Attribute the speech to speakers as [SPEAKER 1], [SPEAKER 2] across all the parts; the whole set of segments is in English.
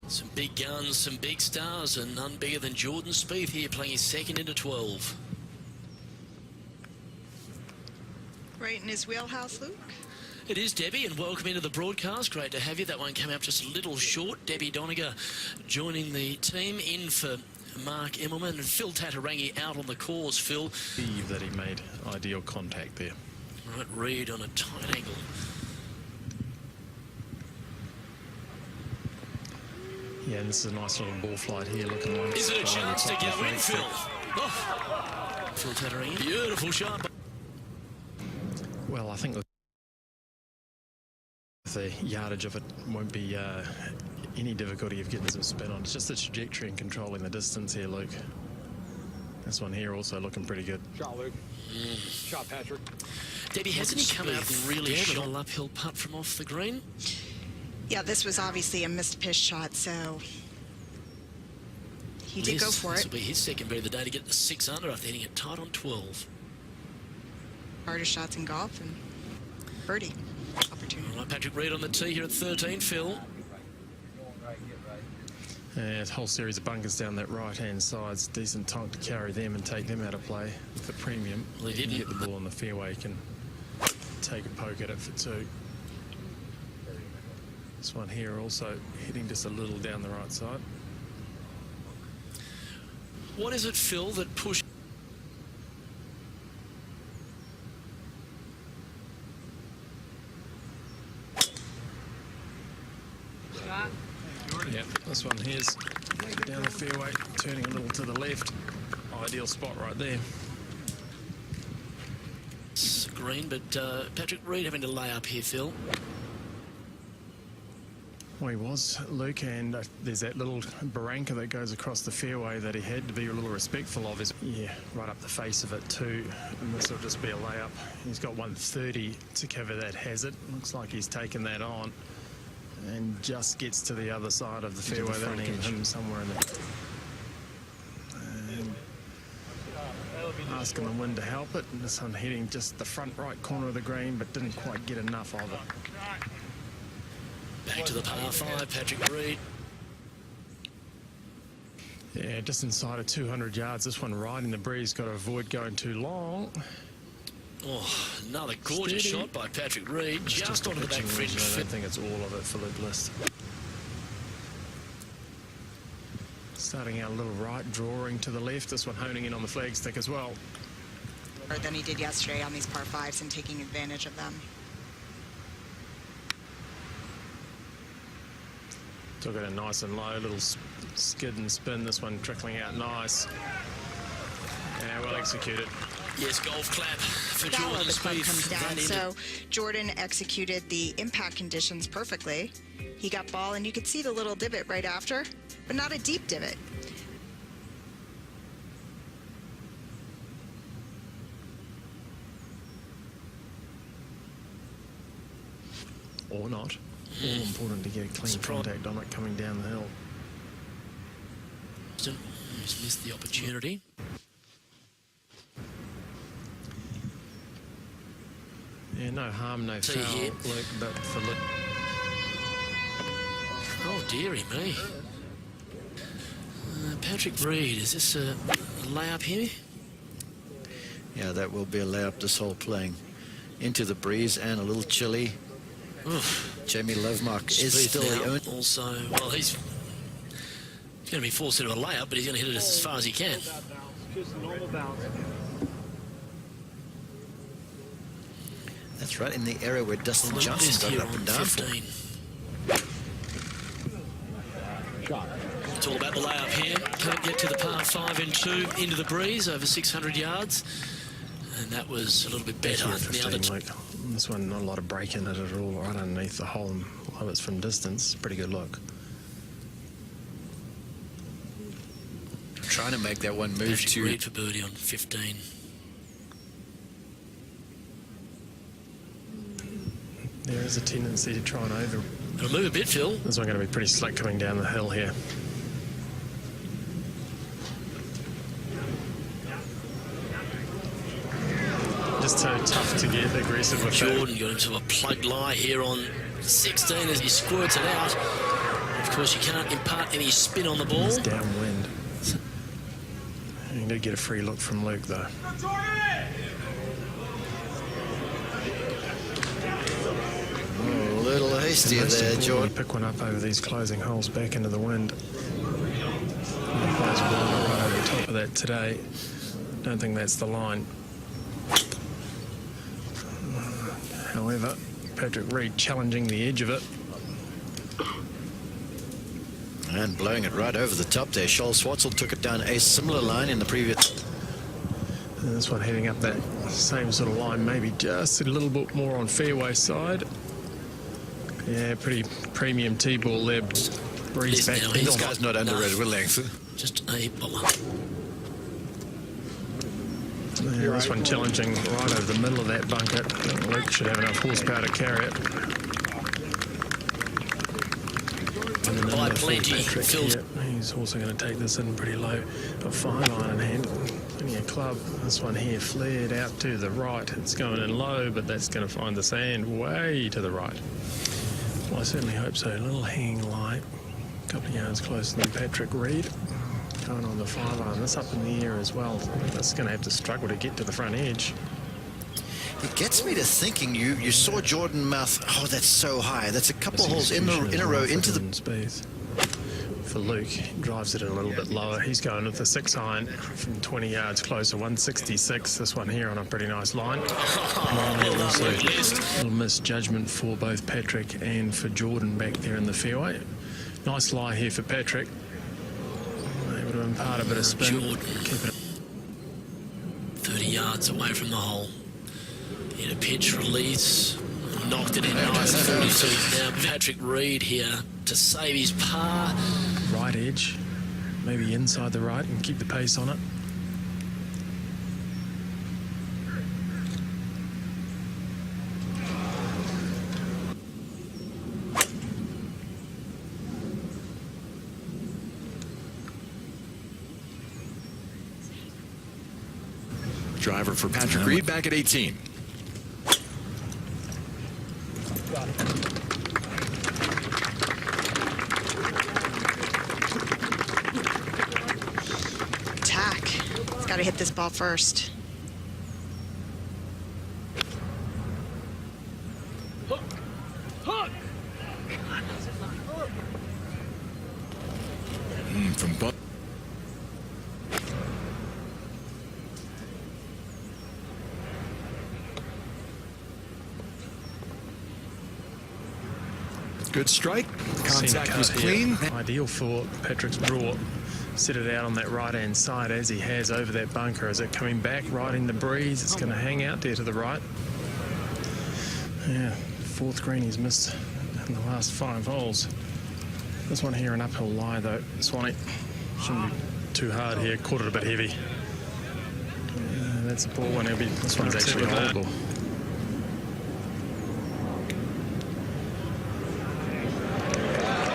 [SPEAKER 1] Some big guns, some big stars, and none bigger than Jordan Spieth here, playing his second into 12.
[SPEAKER 2] Right in his wheelhouse, Luke.
[SPEAKER 1] It is, Debbie, and welcome into the broadcast. Great to have you. That one came up just a little short. Debbie Doniger joining the team in for Mark Immelman, and Phil Tatarangi out on the course. Phil.
[SPEAKER 3] That he made ideal contact there.
[SPEAKER 1] Right, Reed on a tight angle.
[SPEAKER 3] Yeah, and this is a nice little ball flight here, looking like...
[SPEAKER 1] Is it a chance to go in, Phil? Oh. Phil Tatarangi, beautiful shot.
[SPEAKER 3] Well, I think the yardage of it won't be any difficulty of getting some spin on. It's just the trajectory and controlling the distance here, Luke. This one here also looking pretty good.
[SPEAKER 4] Shot, Luke. Shot, Patrick.
[SPEAKER 1] Debbie, hasn't he come out and really shot an uphill putt from off the green?
[SPEAKER 2] Yeah, this was obviously a missed pitch shot, so he did go for it.
[SPEAKER 1] This will be his second birdie of the day to get the 6 under after hitting it tight on 12.
[SPEAKER 2] Hardest shots in golf and birdie opportunity.
[SPEAKER 1] All right, Patrick Reed on the tee here at 13, Phil.
[SPEAKER 3] Yeah, a whole series of bunkers down that right-hand side. It's decent time to carry them and take them out of play with the premium.
[SPEAKER 1] Well, he didn't
[SPEAKER 3] get the ball on the fairway, you can take a poke at it for 2. This one here also hitting just a little down the right side.
[SPEAKER 1] What is it, Phil, that pushed?
[SPEAKER 3] Yeah, this one here's down the fairway, turning a little to the left. Ideal spot right there.
[SPEAKER 1] It's green, but Patrick Reed having to lay up here, Phil.
[SPEAKER 3] Well, he was, Luke, and there's that little barranca that goes across the fairway that he had to be a little respectful of. Yeah, right up the face of it too, and this will just be a layup. He's got 130 to cover that hazard. Looks like he's taken that on and just gets to the other side of the fairway. That'll give him somewhere in there. And asking the wind to help it, and this one hitting just the front right corner of the green, but didn't quite get enough of it.
[SPEAKER 1] Back to the par 5, Patrick Reed.
[SPEAKER 3] Yeah, just inside of 200 yards. This one right in the breeze. Got to avoid going too long.
[SPEAKER 1] Oh, another gorgeous shot by Patrick Reed. Just onto the back fringe.
[SPEAKER 3] I don't think it's all of it for Luke List. Starting out a little right, drawing to the left. This one honing in on the flagstick as well.
[SPEAKER 2] Than he did yesterday on these par 5s and taking advantage of them.
[SPEAKER 3] Took it in nice and low, little skid and spin. This one trickling out nice. Yeah, well executed.
[SPEAKER 1] Yes, golf clap for
[SPEAKER 2] Down
[SPEAKER 1] Jordan
[SPEAKER 2] the club
[SPEAKER 1] Spieth.
[SPEAKER 2] comes down. So Jordan executed the impact conditions perfectly. He got ball, and you could see the little divot right after, but not a deep divot.
[SPEAKER 3] Or not. All important to get a clean contact on it coming down the hill.
[SPEAKER 1] He's missed the opportunity.
[SPEAKER 3] Yeah, no harm, no foul, Luke, but for Luke.
[SPEAKER 1] Oh, dearie me. Patrick Reed, is this a layup here?
[SPEAKER 5] Yeah, that will be a layup. This hole playing into the breeze and a little chilly.
[SPEAKER 1] Oof.
[SPEAKER 5] Jamie Lovemark is
[SPEAKER 1] Spieth
[SPEAKER 5] still the only.
[SPEAKER 1] Also, well, he's going to be forced into a layup, but he's going to hit it as far as he can.
[SPEAKER 5] That's right in the area where Dustin Johnson got it up and down.
[SPEAKER 1] 15. It's all about the layup here. Can't get to the par 5 and 2 into the breeze over 600 yards. And that was a little bit better than the other two.
[SPEAKER 3] This one, not a lot of break in it at all, right underneath the hole. Although it's from distance, pretty good look.
[SPEAKER 5] Trying to make that one move
[SPEAKER 1] Patrick
[SPEAKER 5] to
[SPEAKER 1] Reed for birdie on 15.
[SPEAKER 3] There is a tendency to try and over.
[SPEAKER 1] It'll move a bit, Phil.
[SPEAKER 3] This one going to be pretty slick coming down the hill here. Just so tough to get aggressive with
[SPEAKER 1] Jordan got into a plug lie here on 16 as he squirts it out. Of course, you can't impart any spin on the ball.
[SPEAKER 3] It's downwind. You did get a free look from Luke, though.
[SPEAKER 5] A little hasty there, Jordan.
[SPEAKER 3] Pick one up over these closing holes back into the wind. The players will right over the top of that today. Don't think that's the line. However, Patrick Reed challenging the edge of it.
[SPEAKER 5] And blowing it right over the top there. Scholl Swartzel took it down a similar line in the previous.
[SPEAKER 3] And this one heading up that same sort of line, maybe just a little bit more on fairway side. Yeah, pretty premium tee ball there. Breeze back.
[SPEAKER 5] This guy's not underrated with length.
[SPEAKER 1] Just a bobber.
[SPEAKER 3] Yeah, this one challenging right over the middle of that bunker. Luke should have enough horsepower to carry it.
[SPEAKER 1] By plenty. Phil.
[SPEAKER 3] He's also going to take this in pretty low. A 5-iron in hand. Only a club. This one here flared out to the right. It's going in low, but that's going to find the sand way to the right. Well, I certainly hope so. A little hanging light. A couple of yards closer than Patrick Reed. Going on the 5-iron. That's up in the air as well. That's going to have to struggle to get to the front edge.
[SPEAKER 5] It gets me to thinking you saw Jordan mouth. Oh, that's so high. That's a couple holes in a row into the
[SPEAKER 3] Spieth. For Luke, he drives it a little bit lower. He's going with the 6-iron from 20 yards closer, 166. This one here on a pretty nice line. Little misjudgment for both Patrick and for Jordan back there in the fairway. Nice lie here for Patrick. Able to impart a bit of spin.
[SPEAKER 1] Jordan.
[SPEAKER 3] Keep it
[SPEAKER 1] 30 yards away from the hole. Hit a pitch release. Knocked it in nice 42. Now Patrick Reed here to save his par.
[SPEAKER 3] right edge, maybe inside the right, and keep the pace on it.
[SPEAKER 6] Driver for Patrick Reed back at 18.
[SPEAKER 2] Attack. He's got to hit this ball first.
[SPEAKER 6] From Buck. Good strike. Contact was clean.
[SPEAKER 3] Ideal for Patrick's draw. Set it out on that right-hand side as he has over that bunker. Is it coming back right in the breeze? It's going to hang out there to the right. Yeah, fourth green he's missed in the last 5 holes. This one here an uphill lie though. Swanee shouldn't be too hard here. Caught it a bit heavy. That's a poor one. This one's actually holdable.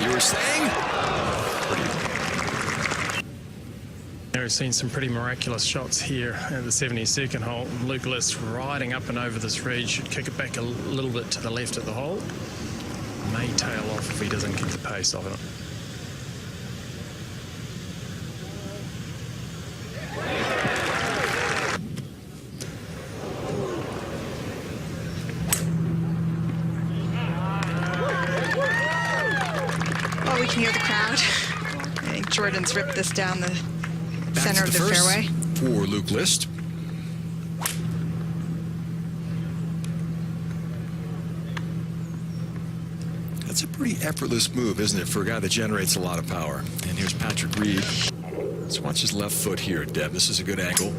[SPEAKER 6] You were saying?
[SPEAKER 3] We've seen some pretty miraculous shots here at the 72nd hole. Luke List riding up and over this ridge. Should kick it back a little bit to the left of the hole. May tail off if he doesn't keep the pace of it.
[SPEAKER 2] Well, we can hear the crowd. I think Jordan's ripped this down the center of the fairway.
[SPEAKER 6] For Luke List. That's a pretty effortless move, isn't it, for a guy that generates a lot of power. And here's Patrick Reed. Let's watch his left foot here, Deb. This is a good angle.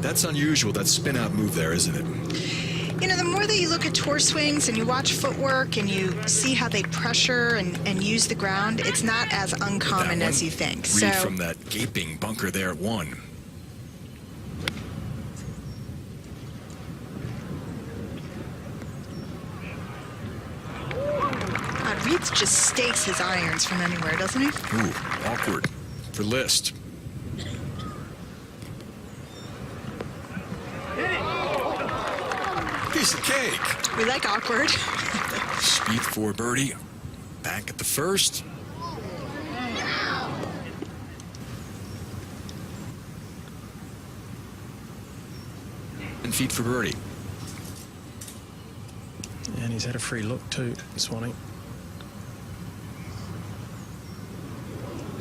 [SPEAKER 6] That's unusual, that spin-out move there, isn't it?
[SPEAKER 2] You know, the more that you look at tour swings and you watch footwork and you see how they pressure and use the ground, it's not as uncommon as you think.
[SPEAKER 6] Reed from that gaping bunker there at 1.
[SPEAKER 2] Reed just stakes his irons from anywhere, doesn't he?
[SPEAKER 6] Ooh, awkward for List. Piece of cake.
[SPEAKER 2] We like awkward.
[SPEAKER 6] Spieth for birdie. Back at the first. 7 feet for birdie.
[SPEAKER 3] And he's had a free look too, Swanee.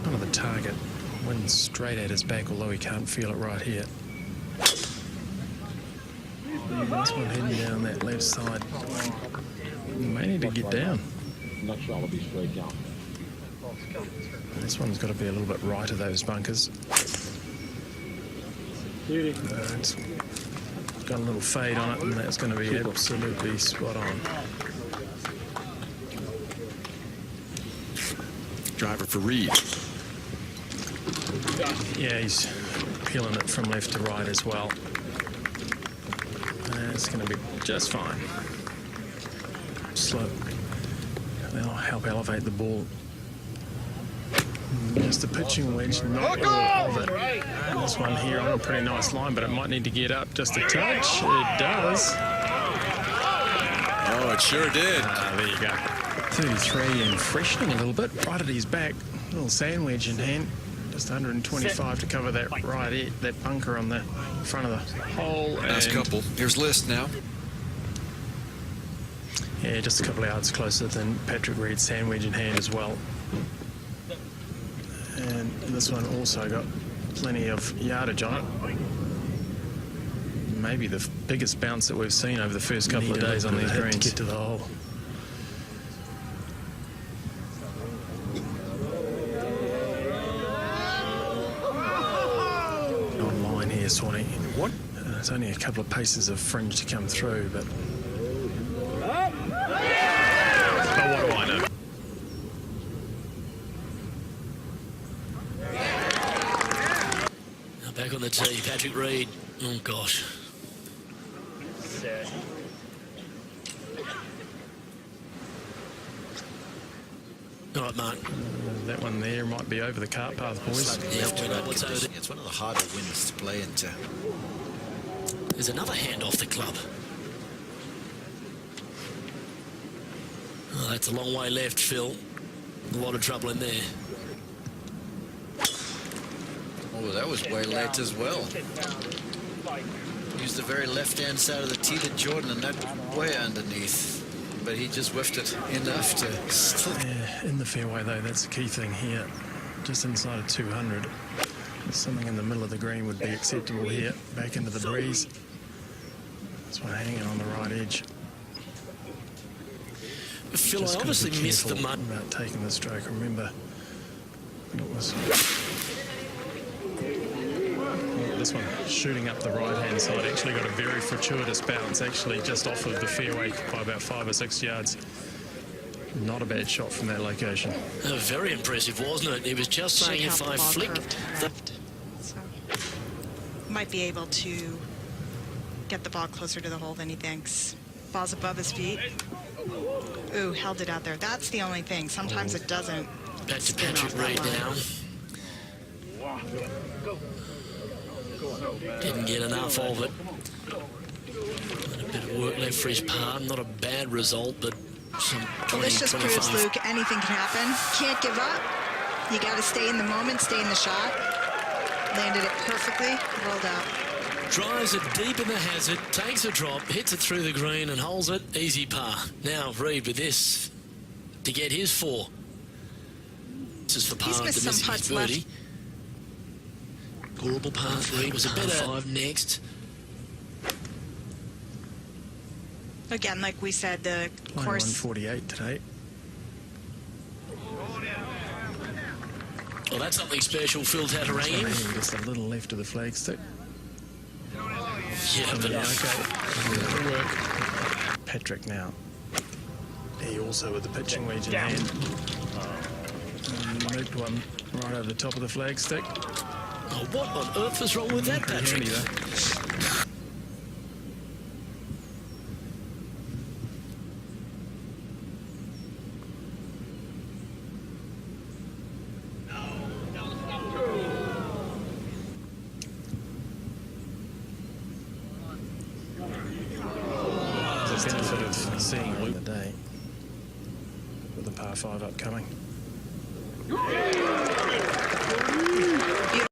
[SPEAKER 3] Kind of the target. Wind straight at his back, although he can't feel it right here. This one heading down that left side. He may need to get down.
[SPEAKER 4] Next shot will be straight down.
[SPEAKER 3] This one's got to be a little bit right of those bunkers. It's got a little fade on it, and that's going to be absolutely spot on.
[SPEAKER 6] Driver for Reed.
[SPEAKER 3] Yeah, he's peeling it from left to right as well. It's going to be just fine. Slow. That'll help elevate the ball. Just a pitching wedge, not all of it. And this one here on a pretty nice line, but it might need to get up just a touch. It does.
[SPEAKER 6] Oh, it sure did.
[SPEAKER 3] There you go. 33 and freshening a little bit, right at his back. Little sand wedge in hand. Just 125 to cover that right, that bunker on the front of the hole.
[SPEAKER 6] Last couple. Here's List now.
[SPEAKER 3] Yeah, just a couple of yards closer than Patrick Reed's sand wedge in hand as well. And this one also got plenty of yardage on it. Maybe the biggest bounce that we've seen over the first couple of days on these greens. To get to the hole. Online here, Swanee.
[SPEAKER 6] What?
[SPEAKER 3] There's only a couple of paces of fringe to come through, but what do I know?
[SPEAKER 1] Now back on the tee, Patrick Reed. Oh, gosh. All right, Mark.
[SPEAKER 3] That one there might be over the cart path, boys.
[SPEAKER 1] Yeah, we know what's over there.
[SPEAKER 5] It's one of the harder winds to play into.
[SPEAKER 1] There's another hand off the club. Oh, that's a long way left, Phil. A lot of trouble in there.
[SPEAKER 5] Oh, that was way late as well. Used the very left-hand side of the tee to Jordan, and that way underneath. But he just whiffed it enough to still.
[SPEAKER 3] Yeah, in the fairway though, that's the key thing here. Just inside of 200. Something in the middle of the green would be acceptable here. Back into the breeze. This one hanging on the right edge.
[SPEAKER 1] Phil,
[SPEAKER 3] Just
[SPEAKER 1] I
[SPEAKER 3] gotta
[SPEAKER 1] obviously
[SPEAKER 3] be
[SPEAKER 1] missed the
[SPEAKER 3] careful
[SPEAKER 1] mud.
[SPEAKER 3] about taking the stroke. Remember, it was this one shooting up the right-hand side. Actually got a very fortuitous bounce, actually just off of the fairway by about 5 or 6 yards. Not a bad shot from that location.
[SPEAKER 1] Very impressive, wasn't it? He was just saying if I flick the...
[SPEAKER 2] So might be able to get the ball closer to the hole than he thinks. Ball's above his feet. Ooh, held it out there. That's the only thing. Sometimes it doesn't.
[SPEAKER 1] Back to
[SPEAKER 2] spin off
[SPEAKER 1] Patrick
[SPEAKER 2] that
[SPEAKER 1] Reed
[SPEAKER 2] line.
[SPEAKER 1] now. Didn't get enough of it. A bit of work left for his par. Not a bad result, but some 20,
[SPEAKER 2] Well, this just proves,
[SPEAKER 1] 25.
[SPEAKER 2] Luke, anything can happen. Can't give up. You got to stay in the moment, stay in the shot. Landed it perfectly, rolled out.
[SPEAKER 1] Drives it deep in the hazard, takes a drop, hits it through the green and holds it. Easy par. Now Reed with this to get his 4. This is for par
[SPEAKER 2] He's
[SPEAKER 1] to
[SPEAKER 2] missed
[SPEAKER 1] miss
[SPEAKER 2] some
[SPEAKER 1] his
[SPEAKER 2] putts
[SPEAKER 1] birdie.
[SPEAKER 2] left.
[SPEAKER 1] Gorble par 3 was a better 5 next.
[SPEAKER 2] Again, like we said, the
[SPEAKER 3] Line
[SPEAKER 2] course
[SPEAKER 3] 148 today.
[SPEAKER 1] Well, that's something special, Phil Tatarangi.
[SPEAKER 3] Hanging just a little left of the flagstick.
[SPEAKER 1] Yeah, but
[SPEAKER 3] Okay, that'll work. Patrick now. He also with the pitching wedge in hand. And looped one right over the top of the flagstick.
[SPEAKER 1] oh, what on earth was wrong with that,
[SPEAKER 3] Pretty
[SPEAKER 1] Patrick?
[SPEAKER 3] handy, though. The benefit of seeing Luke the day with the par 5 upcoming.